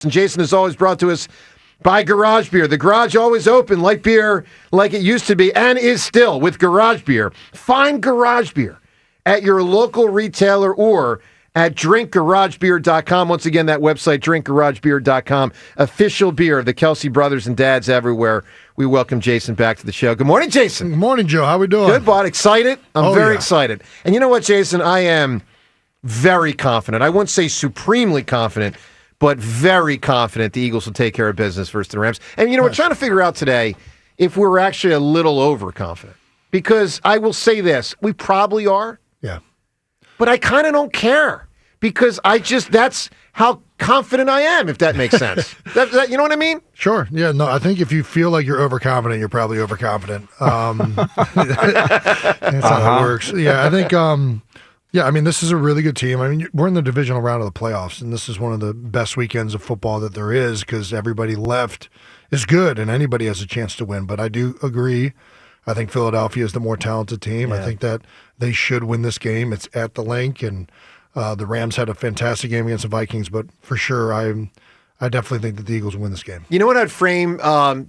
And Jason is always brought to us by Garage Beer. The garage always open, light beer like it used to be and is still with Garage Beer. Find Garage Beer at your local retailer or at drinkgaragebeer.com. Once again, that website, drinkgaragebeer.com. Official beer of the Kelce brothers and dads everywhere. We welcome Jason back to the show. Good morning, Jason. Good morning, Joe. How we doing? Good, bud. Excited? I'm very excited. And you know what, Jason? I am very confident. I wouldn't say supremely confident, but very confident the Eagles will take care of business versus the Rams. And, you know, we're trying to figure out today if we're actually a little overconfident. Because I will say this, we probably are. Yeah. But I kind of don't care. Because that's how confident I am, if that makes sense. You know what I mean? Sure. Yeah, no, I think if you feel like you're overconfident, you're probably overconfident. That's how it works. Yeah, I think... Yeah, I mean, this is a really good team. I mean, we're in the divisional round of the playoffs, and this is one of the best weekends of football that there is because everybody left is good, and anybody has a chance to win. But I do agree. I think Philadelphia is the more talented team. Yeah. I think that they should win this game. It's at the Link, and the Rams had a fantastic game against the Vikings, but for sure, I definitely think that the Eagles will win this game. You know what I'd frame,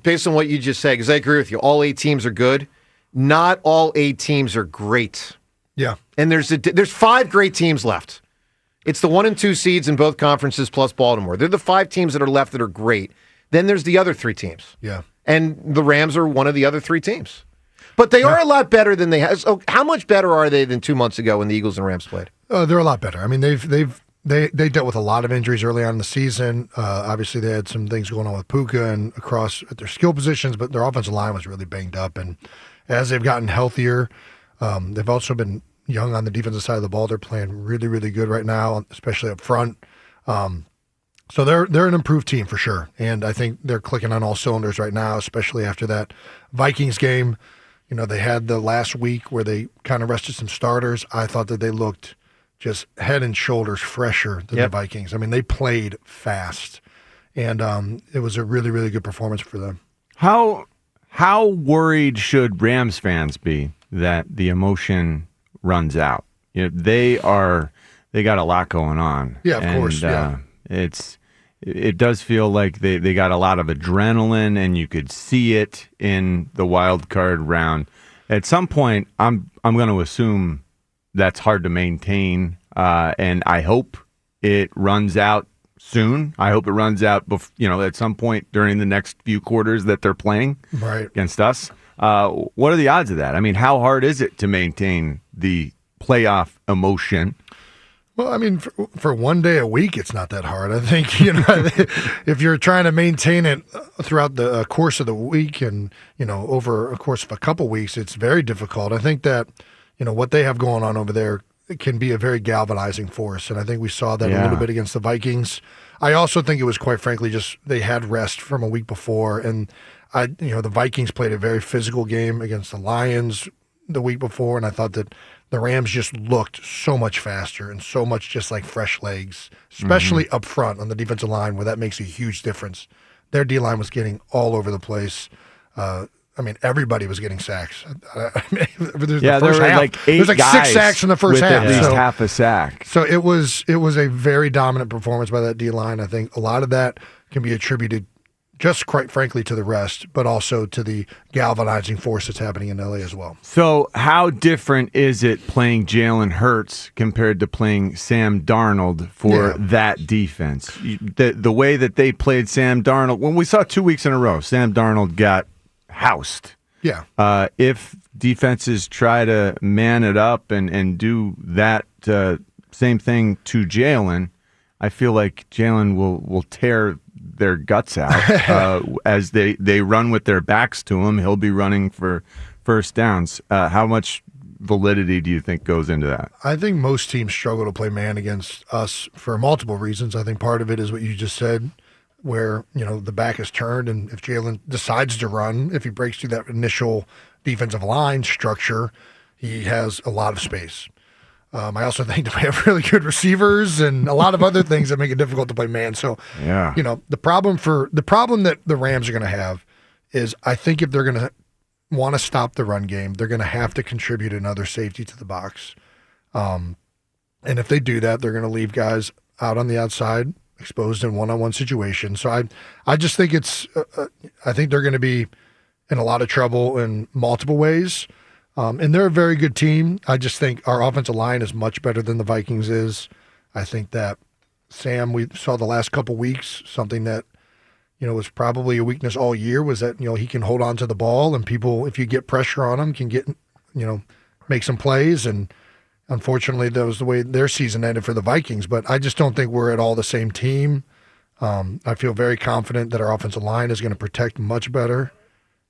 based on what you just said, because I agree with you. All 8 teams are good. Not all 8 teams are great. Yeah. And there's 5 great teams left. It's the 1 and 2 seeds in both conferences plus Baltimore. They're the 5 teams that are left that are great. Then there's the other 3 teams. Yeah. And the Rams are one of the other 3 teams. But they are a lot better than they have. So how much better are they than 2 months ago when the Eagles and Rams played? They're a lot better. I mean, they dealt with a lot of injuries early on in the season. Obviously, they had some things going on with Puka and across at their skill positions, but their offensive line was really banged up. And as they've gotten healthier, they've also been young on the defensive side of the ball. They're playing really, really good right now, especially up front. So they're an improved team for sure. And I think they're clicking on all cylinders right now, especially after that Vikings game. You know, they had the last week where they kind of rested some starters. I thought that they looked just head and shoulders fresher than the Vikings. I mean, they played fast. And it was a really, really good performance for them. How worried should Rams fans be that the emotion runs out? You know, they got a lot going on. Yeah, of course. Yeah. It does feel like they got a lot of adrenaline, and you could see it in the wild card round. At some point, I'm going to assume that's hard to maintain, and I hope it runs out soon. I hope it runs out, at some point during the next few quarters that they're playing against us. What are the odds of that? I mean, how hard is it to maintain the playoff emotion? Well, I mean, for one day a week, it's not that hard. I think, if you're trying to maintain it throughout the course of the week and, over a course of a couple weeks, it's very difficult. I think that, what they have going on over there can be a very galvanizing force. And I think we saw that a little bit against the Vikings. I also think it was, quite frankly, just they had rest from a week before. And, the Vikings played a very physical game against the Lions the week before. And I thought that the Rams just looked so much faster and so much just like fresh legs, especially up front on the defensive line, where that makes a huge difference. Their D-line was getting all over the place. I mean, everybody was getting sacks. There were like 8 There's like guys 6 sacks in the first half. At least half a sack. So it was a very dominant performance by that D-line. I think a lot of that can be attributed just quite frankly to the rest, but also to the galvanizing force that's happening in LA as well. So how different is it playing Jalen Hurts compared to playing Sam Darnold for that defense? The way that they played Sam Darnold, when we saw 2 weeks in a row, Sam Darnold got housed. Yeah. If defenses try to man it up and do that same thing to Jalen, I feel like Jalen will tear their guts out as they run with their backs to him. He'll be running for first downs. How much validity do you think goes into that? I think most teams struggle to play man against us for multiple reasons. I think part of it is what you just said, where the back is turned, and if Jalen decides to run, if he breaks through that initial defensive line structure, he has a lot of space. I also think that we have really good receivers and a lot of other things that make it difficult to play man. So, the problem that the Rams are going to have is, I think if they're going to want to stop the run game, they're going to have to contribute another safety to the box. And if they do that, they're going to leave guys out on the outside exposed in one-on-one situations. So I just think I think they're going to be in a lot of trouble in multiple ways. And they're a very good team. I just think our offensive line is much better than the Vikings is. I think that Sam, we saw the last couple weeks, something that, was probably a weakness all year was that, he can hold on to the ball and people, if you get pressure on him, can get, make some plays. And unfortunately, that was the way their season ended for the Vikings. But I just don't think we're at all the same team. I feel very confident that our offensive line is going to protect much better.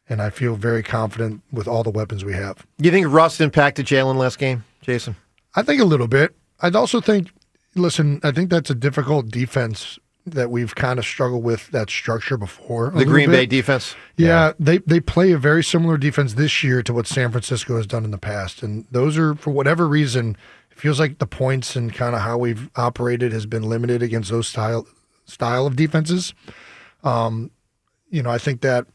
And I feel very confident with all the weapons we have. Do you think Russ impacted Jalen last game, Jason? I think a little bit. I'd also think, I think that's a difficult defense that we've kind of struggled with that structure before. The Green Bay defense? Yeah, they play a very similar defense this year to what San Francisco has done in the past. And those are, for whatever reason, it feels like the points and kind of how we've operated has been limited against those style of defenses. I think that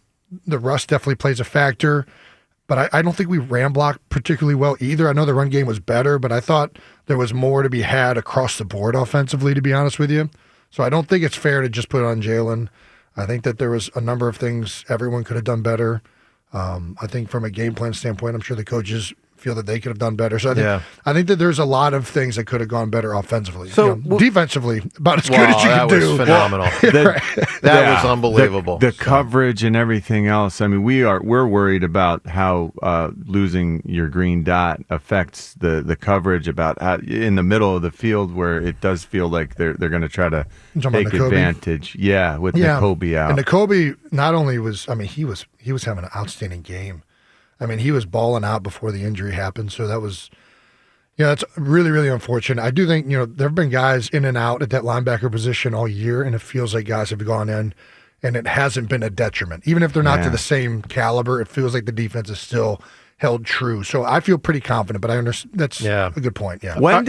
the Russ definitely plays a factor, but I don't think we ran blocked particularly well either. I know the run game was better, but I thought there was more to be had across the board offensively, to be honest with you. So I don't think it's fair to just put it on Jalen. I think that there was a number of things everyone could have done better. I think from a game plan standpoint, I'm sure the coaches feel that they could have done better. So I think that there's a lot of things that could have gone better offensively. So defensively, about as good as you can do. That was phenomenal. That was unbelievable. The coverage and everything else. I mean, we're worried about how losing your green dot affects the coverage about how, in the middle of the field where it does feel like they're going to try to take advantage. Yeah, with Nakobe out. And Nakobe not only was, he was having an outstanding game. He was balling out before the injury happened, so that was, that's really, really unfortunate. I do think, there have been guys in and out at that linebacker position all year, and it feels like guys have gone in, and it hasn't been a detriment. Even if they're not to the same caliber, it feels like the defense is still held true. So I feel pretty confident, but I understand that's a good point. Yeah. When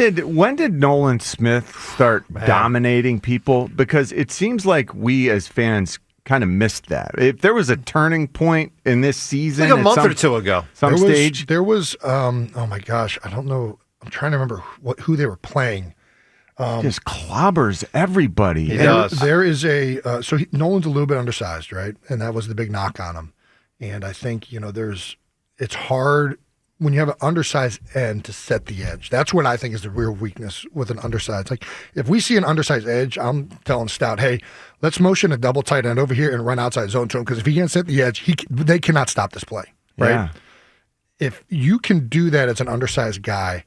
did Nolan Smith start dominating people? Because it seems like we as fans kind of missed that. If there was a turning point in this season, like a month or two ago, there was. Oh my gosh, I don't know. I'm trying to remember who they were playing. Just clobbers everybody. He does. There is Nolan's a little bit undersized, right? And that was the big knock on him. And I think it's hard when you have an undersized end to set the edge. That's what I think is the real weakness with an undersized. Like if we see an undersized edge, I'm telling Stout, hey, let's motion a double tight end over here and run outside zone to him, because if he can't set the edge, they cannot stop this play, right? Yeah. If you can do that as an undersized guy,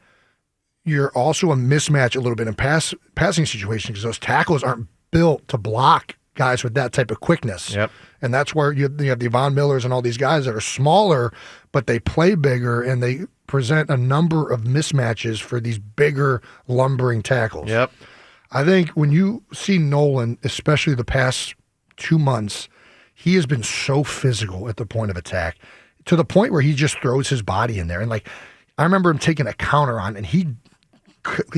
you're also a mismatch a little bit in passing situations, because those tackles aren't built to block guys with that type of quickness. Yep. And that's where you have the Von Millers and all these guys that are smaller, but they play bigger and they present a number of mismatches for these bigger, lumbering tackles. Yep. I think when you see Nolan, especially the past 2 months, he has been so physical at the point of attack, to the point where he just throws his body in there. And I remember him taking a counter on, and he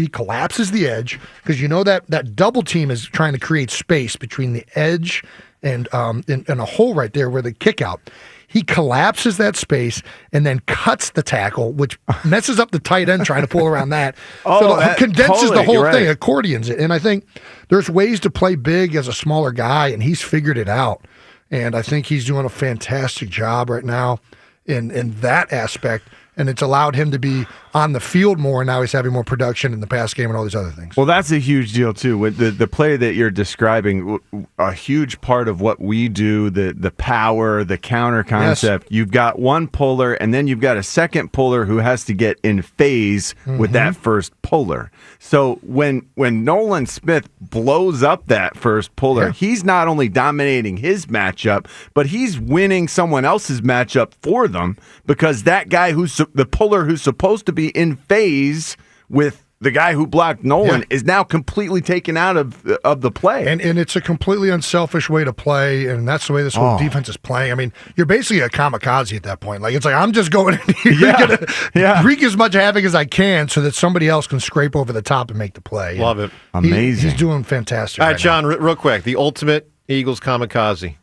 collapses the edge, because that double team is trying to create space between the edge and a hole right there where the kick out. He collapses that space and then cuts the tackle, which messes up the tight end trying to pull around that. Condenses the whole thing, accordions it. And I think there's ways to play big as a smaller guy, and he's figured it out. And I think he's doing a fantastic job right now in that aspect. And it's allowed him to be on the field more, and now he's having more production in the pass game and all these other things. Well, that's a huge deal, too. With the play that you're describing, a huge part of what we do, the power, the counter concept, You've got one puller, and then you've got a second puller who has to get in phase with that first puller. So when Nolan Smith blows up that first puller, he's not only dominating his matchup, but he's winning someone else's matchup for them, because that guy the puller who's supposed to be in phase with the guy who blocked Nolan is now completely taken out of the play. And it's a completely unselfish way to play, and that's the way this whole defense is playing. You're basically a kamikaze at that point. It's like, I'm just going in here, wreak as much havoc as I can so that somebody else can scrape over the top and make the play. Love it. Amazing. He's doing fantastic. All right, John, real quick, the ultimate Eagles kamikaze.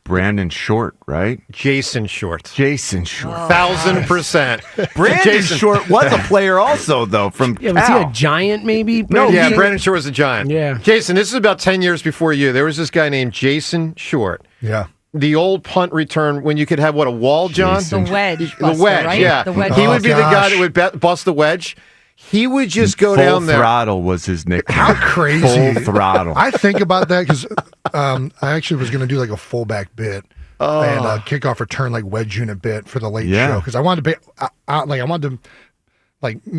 Brandon Short, right? Jason Short. Jason Short. 1,000%. Brandon Short was a player also, though, from Yeah, was he a giant, maybe? Yeah, Brandon Short was a giant. Yeah. Jason, this is about 10 years before you. There was this guy named Jason Short. Yeah. The old punt return when you could have, a wall, John? Jason. The wedge. The wedge, right? yeah. The wedge. He would be the guy gosh. that would bust the wedge. He would just go Full down there. Throttle was his nickname. How crazy. Full Throttle. I think about that because I actually was going to do like a fullback bit and a kickoff return like wedge unit bit for the late show because I wanted to pay I wanted to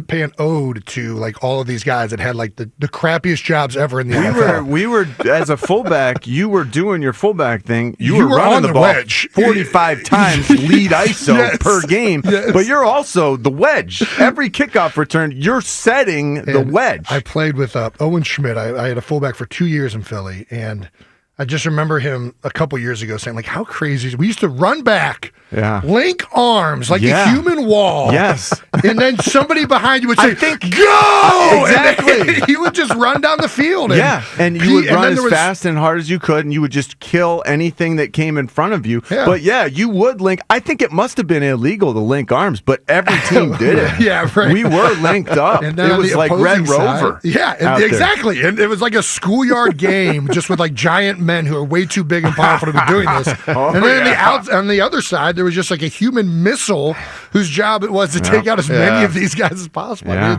pay an ode to like all of these guys that had like the crappiest jobs ever in the NFL. We were as a fullback. You were doing your fullback thing. You were running on the the ball wedge. 45 times lead ISO Yes. per game. Yes. But you're also the wedge. Every kickoff return, you're setting the And wedge. I played with Owen Schmidt. I had a fullback for 2 years in Philly, and I just remember him a couple years ago saying, like, how crazy is it? We used to run back, link arms like a human wall. Yes. And then somebody behind you would say, I think- go! Exactly. And then he would just run down the field. And you would and run then as there was- fast and hard as you could, and you would just kill anything that came in front of you. Yeah. But you would link. I think it must have been illegal to link arms, but every team did it. Yeah, right. We were linked up. And then It on was the like opposing Red side- Rover. Yeah, out there. exactly. And it was like a schoolyard game just with like giant men who are way too big and powerful to be doing this. And then on the other side, there was just like a human missile whose job it was to take out as many of these guys as possible. I mean, Yeah.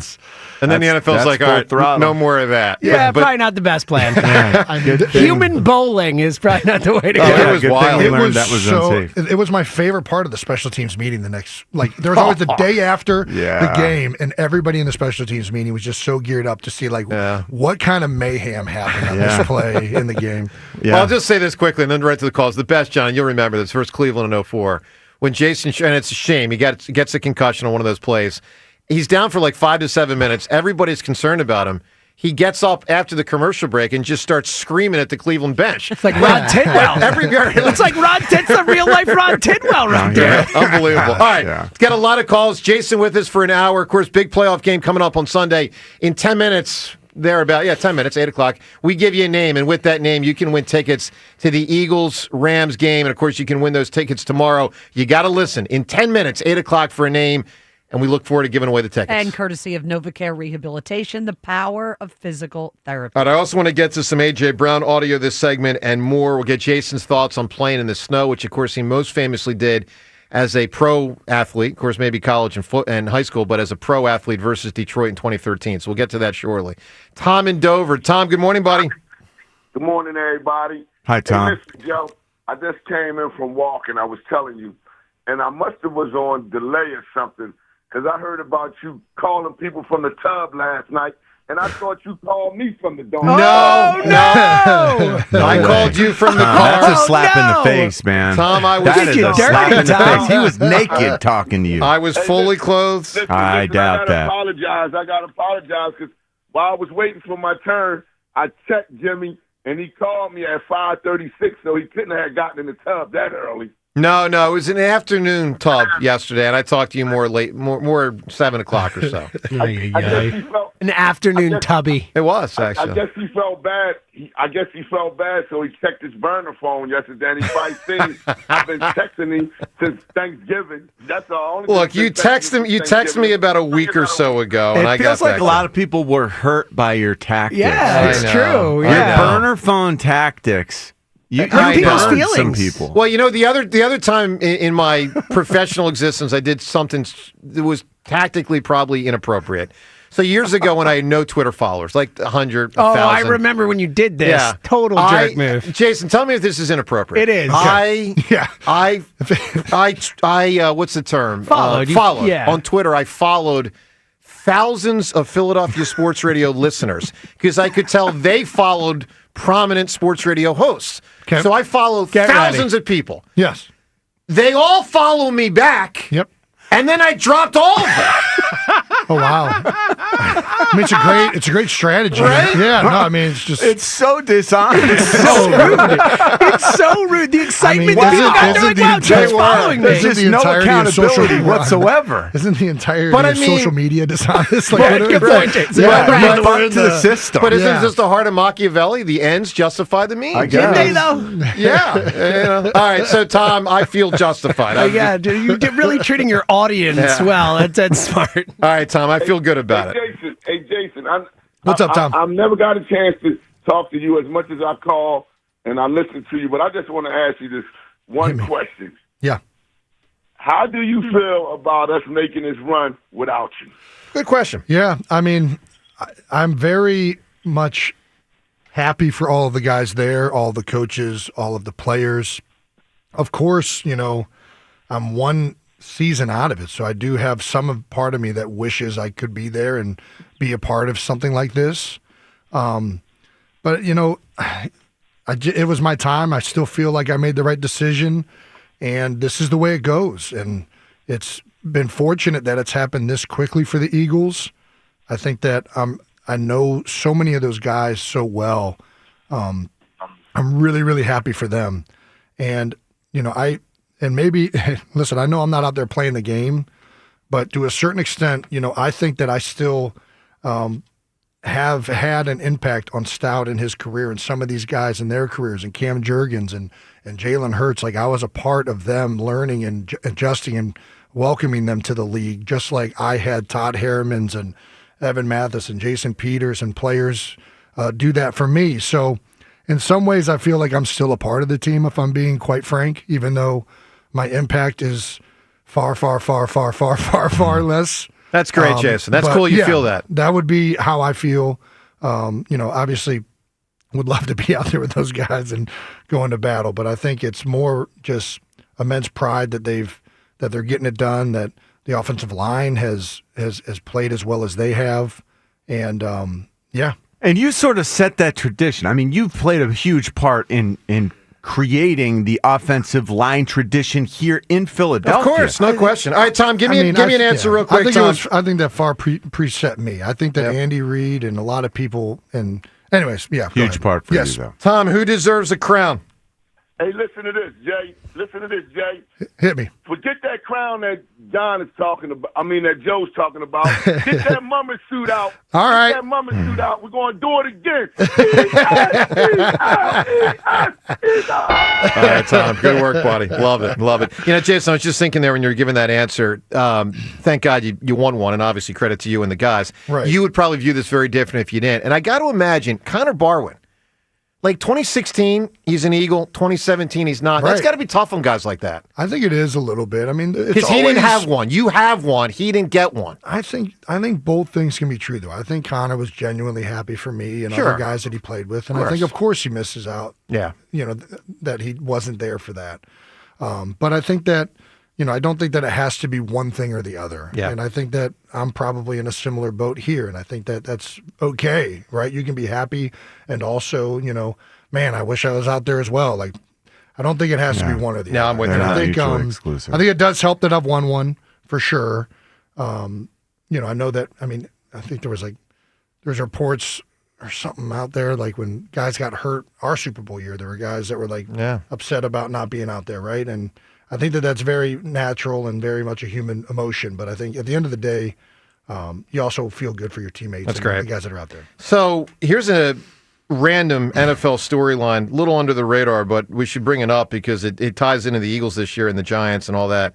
And then the That's NFL's like, full all right, throttle. no more of that. Yeah, But- probably not the best plan. Good thing. Human bowling is probably not the way to go. it was good wild. thing It we learned was that was so. unsafe. It was my favorite part of the special teams meeting. The next, there was always the day after the game, and everybody in the special teams meeting was just so geared up to see what kind of mayhem happened on this play in the game. Well, I'll just say this quickly and then right to the calls. The best, John, you'll remember this, first Cleveland in 04, when Jason, and it's a shame, he gets a concussion on one of those plays. He's down for like 5 to 7 minutes. Everybody's concerned about him. He gets up after the commercial break and just starts screaming at the Cleveland bench. It's like Rod Tidwell. It's like it's the real life Rod Tidwell right there. Unbelievable. All right, let's get a lot of calls. Jason with us for an hour. Of course, big playoff game coming up on Sunday. In 10 minutes, 10 minutes, 8 o'clock, we give you a name, and with that name, you can win tickets to the Eagles-Rams game, and of course, you can win those tickets tomorrow. You got to listen. In 10 minutes, 8 o'clock for a name, and we look forward to giving away the tickets. And courtesy of NovaCare Rehabilitation, the power of physical therapy. All right, I also want to get to some A.J. Brown audio this segment and more. We'll get Jason's thoughts on playing in the snow, which, of course, he most famously did as a pro athlete, of course, maybe college and high school, but as a pro athlete versus Detroit in 2013. So we'll get to that shortly. Tom in Dover. Tom, good morning, buddy. Good morning, everybody. Hi, Tom. Hey, listen, Joe, I just came in from walking, I was telling you, and I must have was on delay or something, because I heard about you calling people from the tub last night, and I thought you called me from the dorm. No. I called you from the car. That's a slap in the face, man. Tom, I was That is a dirty, slap in the Tom. face. He was naked talking to you. I was fully clothed. Listen, I doubt that. I got to apologize, because while I was waiting for my turn, I checked Jimmy, and he called me at 5:36, so he couldn't have gotten in the tub that early. No, it was an afternoon tub yesterday, and I talked to you more 7 o'clock or so. I guess he felt, An afternoon tubby. It was, I actually. guess he felt bad. I guess he felt bad, so he checked his burner phone yesterday, and he probably seen I've been texting him since Thanksgiving. That's the only thing. Look, you texted me about a week or so ago, and I It got feels like back a lot of people were hurt by your tactics. Yeah, it's I know. true. I Your Yeah. know. burner phone tactics. You Hurt people's burned some feelings. people. Well, the other time in my professional existence, I did something that was tactically probably inappropriate. So years ago, when I had no Twitter followers, like 100, 1,000. Oh, I remember when you did this. Yeah. Total jerk move. Jason, tell me if this is inappropriate. It is. What's the term? Followed. Followed. Yeah. On Twitter, I followed thousands of Philadelphia Sports Radio listeners because I could tell they followed prominent sports radio hosts. Okay. So I follow Get thousands ready. of people. Yes. They all follow me back. Yep. And then I dropped all of them. Oh wow. I mean, it's a great strategy. Right? Yeah, no, I mean, it's just. It's so dishonest. So rude. It's so rude. The excitement that people got, they're like, wow, Joe's following me. There's just the no entirety of social accountability media- whatsoever. Isn't the entirety But I of mean- social media dishonest? Like, Right, what- good point, Jason. Yeah, Right. but Fuck we're in to the system. But isn't Yeah. this the heart of Machiavelli? The ends justify the means. I guess. Didn't they, though? Yeah. All right. So, Tom, I feel justified. Yeah, dude, you're really treating your audience well. That's smart. All right, Tom, I feel good about it. Hey, Jason. What's up, Tom? I've never got a chance to talk to you as much as I call and I listen to you, but I just want to ask you this one question. Yeah. How do you feel about us making this run without you? Good question. Yeah, I mean, I'm very much happy for all of the guys there, all the coaches, all of the players. Of course, I'm one season out of it, so I do have part of me that wishes I could be there and be a part of something like this. But it was my time. I still feel like I made the right decision, and this is the way it goes. And it's been fortunate that it's happened this quickly for the Eagles. I think that I know so many of those guys so well. I'm really, really happy for them. And, maybe, listen, I know I'm not out there playing the game, but to a certain extent, I think that I still have had an impact on Stout in his career and some of these guys in their careers, and Cam Jurgens and Jalen Hurts. Like, I was a part of them learning and adjusting and welcoming them to the league, just like I had Todd Harrimans and Evan Mathis and Jason Peters and players do that for me. So in some ways, I feel like I'm still a part of the team, if I'm being quite frank, even though my impact is far, far, far, far, far, far, far less. That's great, Jason. That's But cool you yeah, feel that. That would be how I feel. Obviously would love to be out there with those guys and go into battle, but I think it's more just immense pride that they're getting it done, that the offensive line has played as well as they have. And yeah. And you sort of set that tradition. I mean, you've played a huge part in creating the offensive line tradition here in Philadelphia. Of course, no question. All right, Tom, give me an answer real quick, Tom. I think that far preset me. I think that Andy Reid and a lot of people, and anyways, yeah. Huge part for you, though. Tom, who deserves a crown? Hey, listen to this, Jay. Listen to this, Jay. Hit me. Forget that crown that John is talking about. That Joe's talking about. Get that mummer suit out. All right. Get that mummer suit out. We're going to do it again. All right, Tom. Good work, buddy. Love it. Love it. Jason, I was just thinking there when you were giving that answer, thank God you won one, and obviously credit to you and the guys. Right. You would probably view this very different if you didn't. And I got to imagine Connor Barwin, like 2016, he's an Eagle. 2017, he's not. Right. That's got to be tough on guys like that. I think it is a little bit. I mean, Because he didn't have one. You have one. He didn't get one. I think both things can be true, though. I think Connor was genuinely happy for me and Sure. other guys that he played with, and Of I think, course. of course, he misses out. Yeah. That he wasn't there for that. But I think that, I don't think that it has to be one thing or the other. Yeah. And I think that I'm probably in a similar boat here, and I think that that's okay, right? You can be happy and also, man, I wish I was out there as well. Like, I don't think it has to be one or the other. No, I'm with you. And They're I not think, mutually exclusive. I think it does help that I've won one for sure. I know that. I mean, I think there's reports or something out there, like when guys got hurt our Super Bowl year, there were guys that were upset about not being out there, right? And I think that that's very natural and very much a human emotion. But I think at the end of the day, you also feel good for your teammates. That's and great. the guys that are out there. So here's a random NFL storyline, a little under the radar, but we should bring it up because it ties into the Eagles this year and the Giants and all that.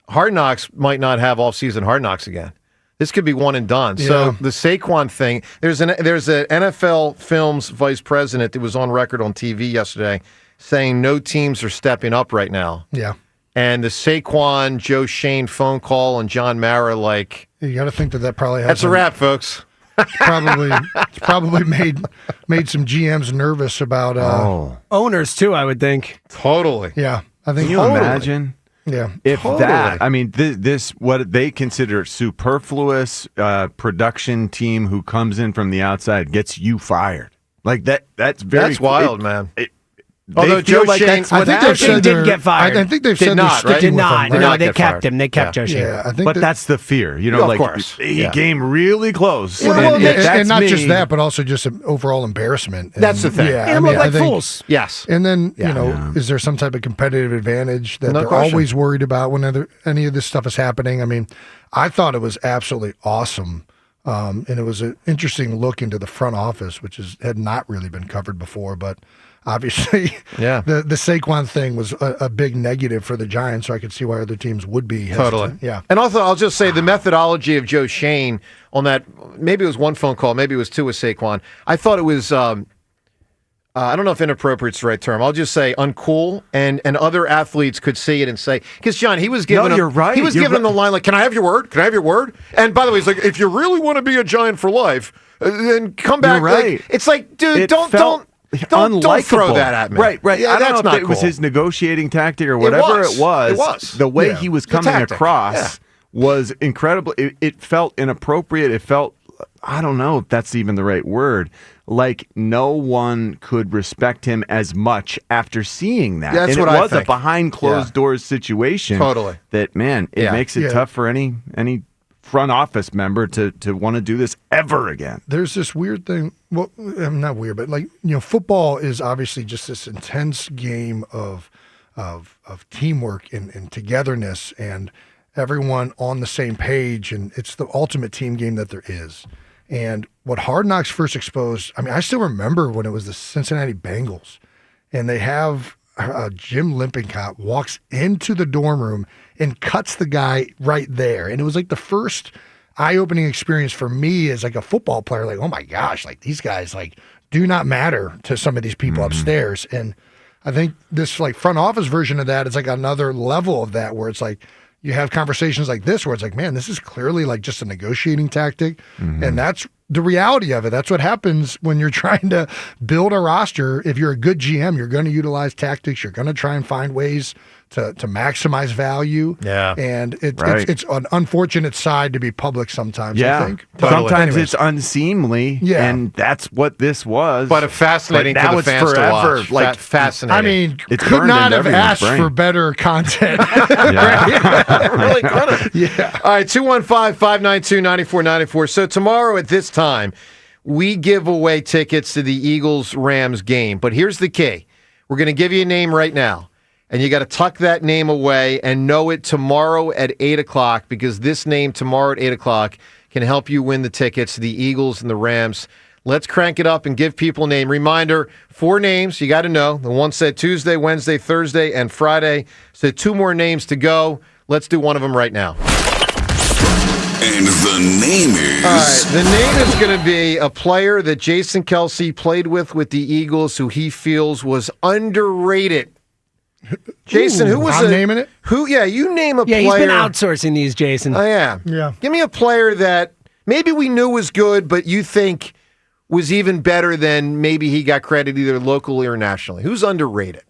Hard Knocks might not have off-season Hard Knocks again. This could be one and done. Yeah. So the Saquon thing, there's an NFL Films vice president that was on record on TV yesterday saying no teams are stepping up right now. Yeah. And the Saquon, Joe Shane phone call and John Mara, You got to think that probably has that's a wrap, folks. It's probably made some GMs nervous about. Owners, too, I would think. Totally. Yeah, I think. Can you imagine? Yeah. If Totally. that, I mean, this what they consider superfluous production team who comes in from the outside gets you fired. Like that. That's very. That's wild, man. Although feel Joe like Shane- that's I what think they've happened. said Didn't they're- get fired. I think they've Did said not, they're right? sticking Did with not. him. No, Right? they kept him. They kept Yeah. Joe Shane. Yeah, I think But that- that's the fear, Yeah, of like course. he Yeah. came really close. Well, and, yeah, if that's and not me, just that, but also just an overall embarrassment. And, That's the thing. Yeah, They I look mean, I like think- fools. Yes. And then, Yeah. you know, is there some type of competitive advantage that No they're question. always worried about when any of this stuff is happening? I mean, I thought it was absolutely awesome. And it was an interesting look into the front office, which had not really been covered before. But obviously, Yeah. the Saquon thing was a big negative for the Giants, so I could see why other teams would be hesitant. Totally. Yeah. And also, I'll just say the methodology of Joe Shane on that, maybe it was one phone call, maybe it was two with Saquon. I thought it was, I don't know if inappropriate is the right term. I'll just say uncool, and other athletes could see it and say, because John, he was giving him, you're right. He was You're giving him the line like, "Can I have your word? Can I have your word?" And by the way, he's like, "If you really want to be a Giant for life, then come back." You're right. Like, it's like, dude, It don't felt don't throw unlikable. that at me. Right. Yeah, I don't that's know not if it was cool. his negotiating tactic or whatever was. it was. It was. The way Yeah. he was It's a coming tactic. across Yeah. was incredible. It felt inappropriate. It felt, I don't know if that's even the right word, like no one could respect him as much after seeing that. That's and what it I was think. a behind closed doors situation. Totally. That, man, it Yeah. makes it Yeah. tough for any front office member to want to do this ever again. There's this weird thing. Well, not weird, but like, you know, football is obviously just this intense game of teamwork and togetherness and everyone on the same page, and it's the ultimate team game that there is. And what Hard Knocks first exposed, I mean, I still remember when it was the Cincinnati Bengals, and they have Jim Lippincott walks into the dorm room and cuts the guy right there. And it was like the first eye-opening experience for me as like a football player. Like, oh my gosh, like these guys like do not matter to some of these people upstairs. And I think this like front office version of that is like another level of that, where it's like you have conversations like this where it's like, man, this is clearly like just a negotiating tactic. And that's the reality of it. That's what happens when you're trying to build a roster. If you're a good GM, you're going to utilize tactics. You're going to try and find ways to maximize value. Yeah. And Right. it's an unfortunate side to be public sometimes, Yeah. I think. But Sometimes anyways. it's unseemly, Yeah. and that's what this was. But fascinating But to now the it's fans forever. to watch. Like, fascinating. I mean, It's could burned not into have everyone's asked brain. for better content. really couldn't. Yeah. All right, 215-592-9494. So tomorrow at this time, we give away tickets to the Eagles-Rams game. But here's the key. We're going to give you a name right now, and you got to tuck that name away and know it tomorrow at 8 o'clock, because this name tomorrow at 8 o'clock can help you win the tickets to the Eagles and the Rams. Let's crank it up and give people a name. Reminder, 4 names you got to know. The one said Tuesday, Wednesday, Thursday, and Friday. So 2 more names to go. Let's do one of them right now. And the name is... All right, the name is going to be a player that Jason Kelce played with the Eagles who he feels was underrated. Jason, who was I'm naming it? Who? Yeah, you name a Yeah, player. he's been outsourcing these, Jason. Oh, yeah. Yeah. Give me a player that maybe we knew was good, but you think was even better than maybe he got credit either locally or nationally. Who's underrated?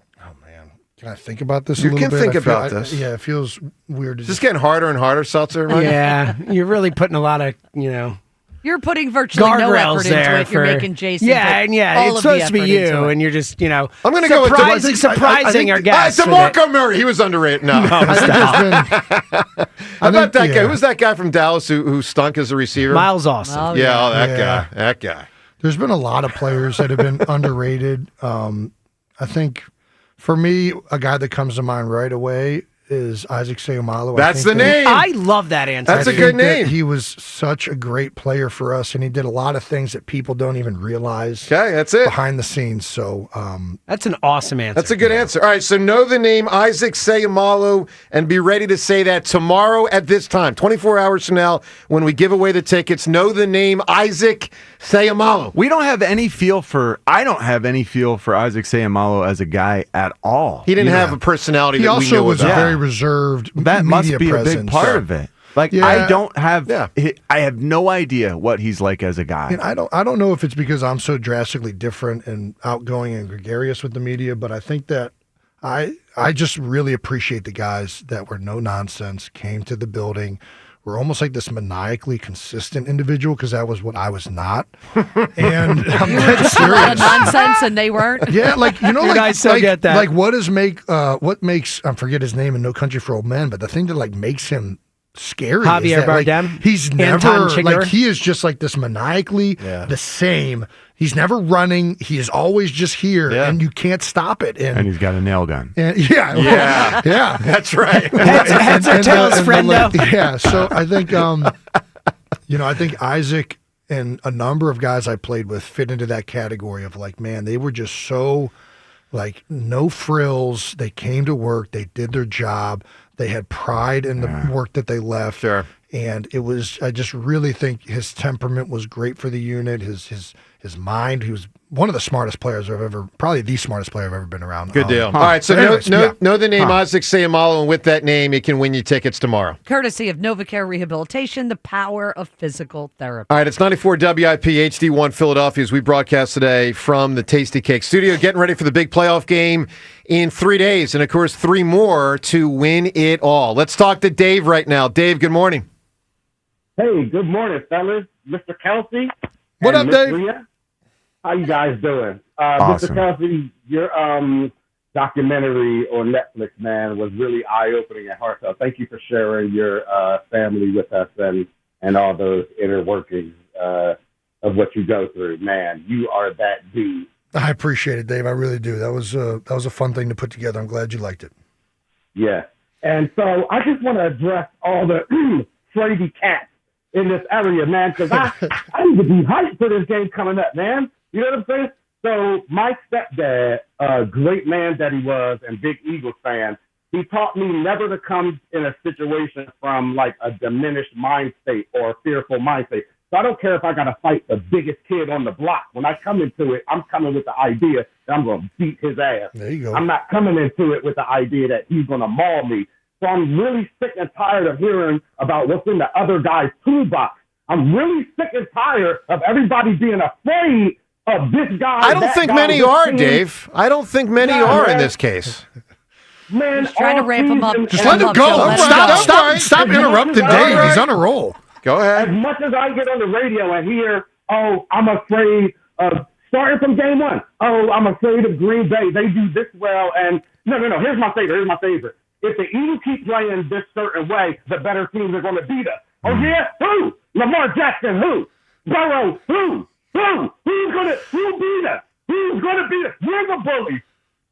Can I think about this You a little can bit? think I feel- about this. Yeah, it feels weird. To Is this getting harder and harder, Seltzer? Right? Yeah, you're really putting a lot of, You're putting virtually no guardrails effort there. into it. You're making Jason. Yeah, put and yeah, all it's of supposed the to be effort you, into it. and you're just, I'm going to go with surprising our guests. with DeMarco it. Murray. He was underrated. No. I think there's been. How about that guy? yeah. Who was that guy from Dallas who stunk as a receiver? Miles Austin. Oh, Yeah, oh, that Yeah. guy. That guy. There's been a lot of players that have been underrated. I think for me, a guy that comes to mind right away is Isaac Seumalo. That's the name. I love that answer. That's I a good think that name. He was such a great player for us, and he did a lot of things that people don't even realize Okay, that's it. behind the scenes. So, That's an awesome answer. That's a good answer. All right, so know the name Isaac Seumalo and be ready to say that tomorrow at this time, 24 hours from now, when we give away the tickets. Know the name Isaac Seumalo. We don't have any feel for. I don't have any feel for Isaac Seumalo as a guy at all. He didn't have a personality he that we also knew was about. a very reserved That must media be presence. a big part of it. Like Yeah. I don't have. Yeah. I have no idea what he's like as a guy. And I don't know if it's because I'm so drastically different and outgoing and gregarious with the media, but I think that I just really appreciate the guys that were no nonsense, came to the building, were almost like this maniacally consistent individual, because that was what I was not. And I'm dead A lot of serious. nonsense, and they weren't. Yeah, like, you know, Dude, I so get that. Like, what makes I forget his name in No Country for Old Men, but the thing that like makes him scary is Javier that, like, Bardem? he's Anton never Chigurh? like, he is just like this maniacally the same. He's never running. He is always just here, and you can't stop it. And he's got a nail gun. Yeah. That's right. Heads or tails, friendo. Yeah, so I think, I think Isaac and a number of guys I played with fit into that category of like, man, they were just so like no frills. They came to work. They did their job. They had pride in the work that they left. Sure. And it was, I just really think his temperament was great for the unit. His mind, he was one of the smartest players probably the smartest player I've ever been around. Good deal. All right, so know the name Isaac Sayamalo, and with that name, you can win you tickets tomorrow. Courtesy of NovaCare Rehabilitation, the power of physical therapy. All right, it's 94 WIP HD1 Philadelphia as we broadcast today from the Tasty Cake Studio, getting ready for the big playoff game in 3 days, and of course 3 more to win it all. Let's talk to Dave right now. Dave, good morning. Hey, good morning, fellas. Mr. Kelce. What up, Dave? Leah. How you guys doing? Awesome. Mr. Kelce, your documentary on Netflix, man, was really eye-opening and heartfelt. Thank you for sharing your family with us and all those inner workings of what you go through. Man, you are that dude. I appreciate it, Dave. I really do. That was a fun thing to put together. I'm glad you liked it. Yeah. And so I just want to address all the Brady cats in this area, man, because I need to be hyped for this game coming up, man. You know what I'm saying? So my stepdad, great man that he was and big Eagles fan, he taught me never to come in a situation from like a diminished mind state or a fearful mind state. So I don't care if I got to fight the biggest kid on the block. When I come into it, I'm coming with the idea that I'm going to beat his ass. There you go. I'm not coming into it with the idea that he's going to maul me. So I'm really sick and tired of hearing about what's in the other guy's toolbox. I'm really sick and tired of everybody being afraid of this guy. I don't think many are, Dave. I don't think many are in this case. Man, He's trying to ramp him up. Just let him go. Stop interrupting Dave. He's on a roll. Go As ahead. much as I get on the radio and hear, oh, I'm afraid of starting from game one. Oh, I'm afraid of Green Bay. They do this well. And no. Here's my favorite. If the Eagles keep playing this certain way, the better teams are going to beat us. Oh, yeah? Who? Lamar Jackson, who? Burrow, who? Who beat us? Who's going to beat us? We're the bullies.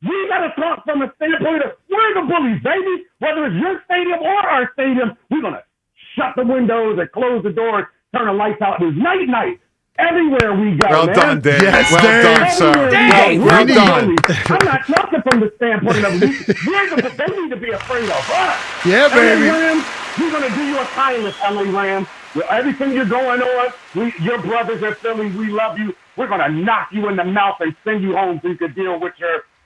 We got to talk from the standpoint of we're the bullies, baby. Whether it's your stadium or our stadium, we're going to shut the windows and close the doors, turn the lights out. It's night. Everywhere we go, Well man. done, Dave. Yes, well Dave. done, sir. Dave, Well we're the done. bullies. I'm not talking from the standpoint of they need to be afraid of us. Yeah, baby. LA Rams, we're going to do you a kindness, LA Rams. With everything you're going on, your brothers in Philly, we love you. We're going to knock you in the mouth and send you home so you can deal with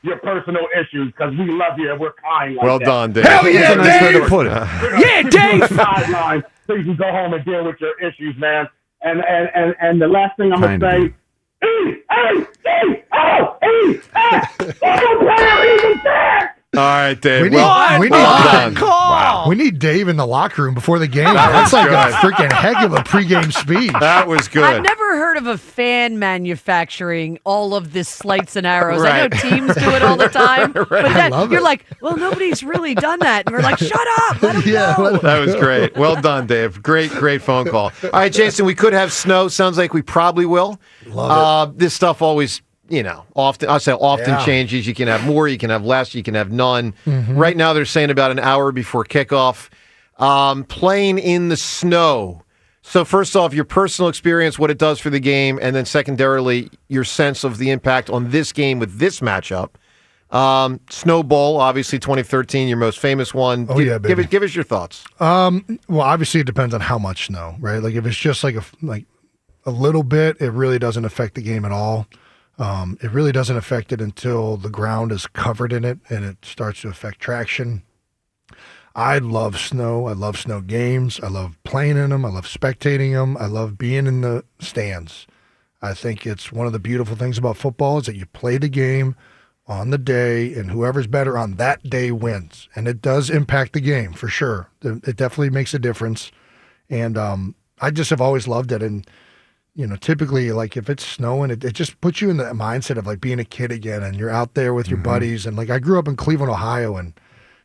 your personal issues because we love you and we're kind like Well that. done, Dave. Hell yeah, That's a nice way to Dave! put it. Yeah, Dave! Sideline so you can go home and deal with your issues, man. And the last thing I'm going to say, All right, Dave. We need- well we need- done. Call! We need Dave in the locker room before the game. That That's was like good. a freaking heck of a pregame speech. That was I've good. never heard of a fan manufacturing all of this slights and arrows. I Right. know teams do it all the time, but then love you're it. like, well, nobody's really done that. And we're like, shut up, let them Yeah, know. let 'em- That was great. Well done, Dave. Great phone call. All right, Jason, we could have snow. Sounds like we probably will. Love This stuff always, often, I say often Yeah. changes. You can have more, you can have less, you can have none. Mm-hmm. Right now, they're saying about an hour before kickoff. Playing in the snow. So first off, your personal experience, what it does for the game, and then secondarily, your sense of the impact on this game with this matchup. Snow Bowl, obviously 2013, your most famous one. Oh, yeah, baby. Give us your thoughts. Well, obviously it depends on how much snow, right? Like if it's just like a little bit, it really doesn't affect the game at all. It really doesn't affect it until the ground is covered in it and it starts to affect traction. I love snow. I love snow games. I love playing in them. I love spectating them. I love being in the stands. I think it's one of the beautiful things about football is that you play the game on the day, and whoever's better on that day wins. And it does impact the game, for sure. It definitely makes a difference. And I just have always loved it. And, typically, like, if it's snowing, it just puts you in the mindset of, like, being a kid again, and you're out there with your buddies. And, like, I grew up in Cleveland, Ohio, and,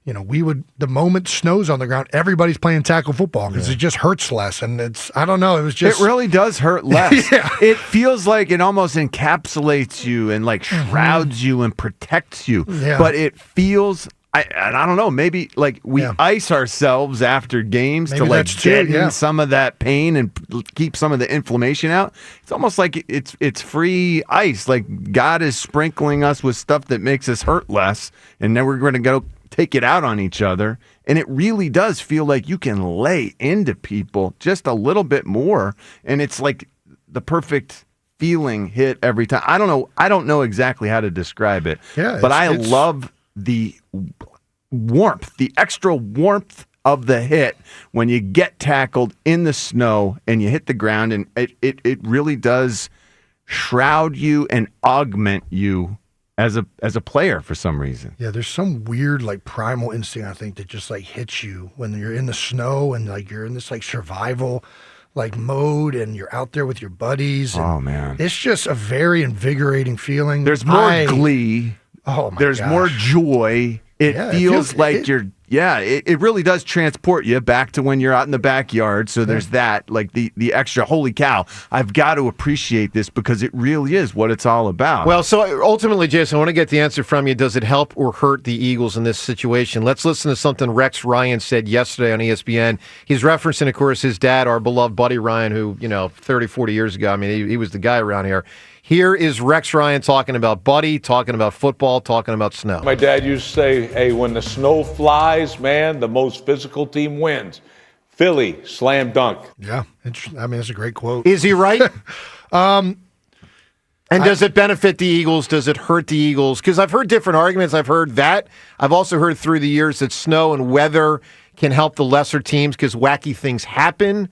the moment snows on the ground, everybody's playing tackle football because it just hurts less. And I don't know, it really does hurt less. It feels like it almost encapsulates you and, like, shrouds you and protects you. Yeah. But it feels... I don't know, maybe like we ice ourselves after games to like deaden some of that pain and keep some of the inflammation out. It's almost like it's free ice. Like God is sprinkling us with stuff that makes us hurt less, and then we're going to go take it out on each other. And it really does feel like you can lay into people just a little bit more, and it's like the perfect feeling hit every time. I don't know exactly how to describe it, but I love the warmth, the extra warmth of the hit when you get tackled in the snow and you hit the ground, and it really does shroud you and augment you as a player for some reason. Yeah, there's some weird like primal instinct, I think, that just like hits you when you're in the snow and like you're in this like survival like mode and you're out there with your buddies. Oh man, it's just a very invigorating feeling. There's more glee. Oh my There's gosh. more joy. It feels like it really does transport you back to when you're out in the backyard. So there's that, like the extra, holy cow, I've got to appreciate this because it really is what it's all about. Well, so ultimately, Jason, I want to get the answer from you. Does it help or hurt the Eagles in this situation? Let's listen to something Rex Ryan said yesterday on ESPN. He's referencing, of course, his dad, our beloved Buddy Ryan, who, 30, 40 years ago, I mean, he was the guy around here. Here is Rex Ryan talking about Buddy, talking about football, talking about snow. My dad used to say, hey, when the snow flies, man, the most physical team wins. Philly, slam dunk. Yeah, it's a great quote. Is he right? And does it benefit the Eagles? Does it hurt the Eagles? Because I've heard different arguments. I've heard that. I've also heard through the years that snow and weather can help the lesser teams because wacky things happen.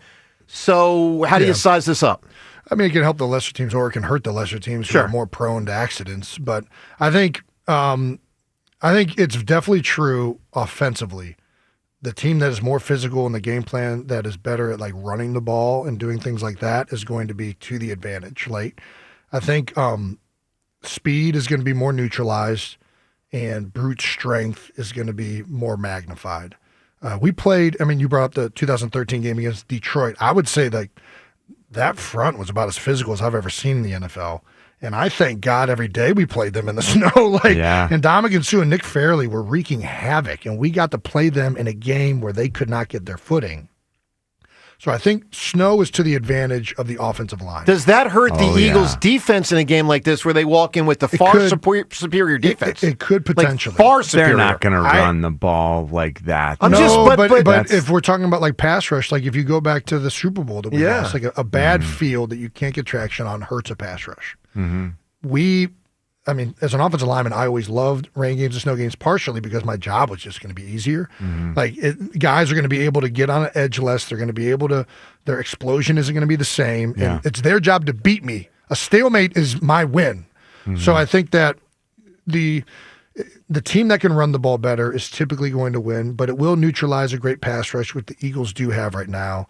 So how do you size this up? I mean, it can help the lesser teams or it can hurt the lesser teams who are more prone to accidents. But I think it's definitely true offensively. The team that is more physical in the game plan, that is better at like running the ball and doing things like that, is going to be to the advantage. Like, I think speed is going to be more neutralized and brute strength is going to be more magnified. We played, you brought up the 2013 game against Detroit. I would say that front was about as physical as I've ever seen in the NFL. And I thank God every day we played them in the snow. And Dominican Sue and Nick Fairley were wreaking havoc, and we got to play them in a game where they could not get their footing. So I think snow is to the advantage of the offensive line. Does that hurt the Eagles' defense in a game like this where they walk in with the superior defense? It could potentially. Like far superior. They're not going to run the ball like that. But if we're talking about like pass rush, like if you go back to the Super Bowl that we lost, like a bad field that you can't get traction on hurts a pass rush. Mm-hmm. As an offensive lineman, I always loved rain games and snow games, partially because my job was just going to be easier. Mm-hmm. Guys are going to be able to get on an edge less. They're going to be able to, their explosion isn't going to be the same. Yeah. And it's their job to beat me. A stalemate is my win. Mm-hmm. So I think that the team that can run the ball better is typically going to win, but it will neutralize a great pass rush, which the Eagles do have right now.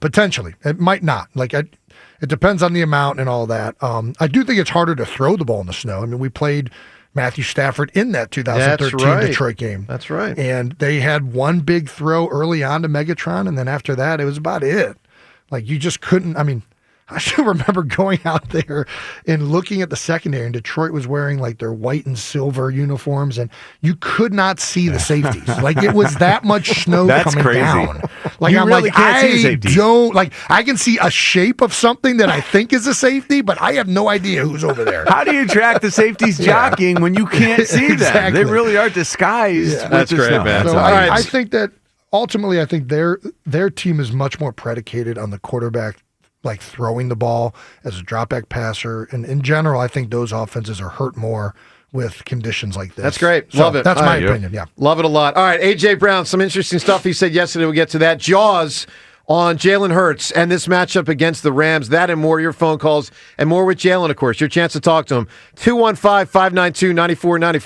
Potentially. It might not. It depends on the amount and all that. I do think it's harder to throw the ball in the snow. We played Matthew Stafford in that 2013 Detroit game. That's right. And they had one big throw early on to Megatron, and then after that, it was about it. You just couldn't. I still remember going out there and looking at the secondary, and Detroit was wearing their white and silver uniforms, and you could not see the safeties. It was that much snow coming down. Can't see the safeties. I can see a shape of something that I think is a safety, but I have no idea who's over there. How do you track the safeties jockeying when you can't see them? They really are disguised. Yeah. That's great, man. So I think that ultimately, their team is much more predicated on the quarterback throwing the ball as a drop-back passer. And in general, I think those offenses are hurt more with conditions like this. That's great. Love it. That's my opinion, yeah. Love it a lot. All right, A.J. Brown, some interesting stuff he said yesterday. We'll get to that. Jaws on Jalen Hurts and this matchup against the Rams. That and more, your phone calls, and more with Jalen, of course. Your chance to talk to him. 215-592-9494.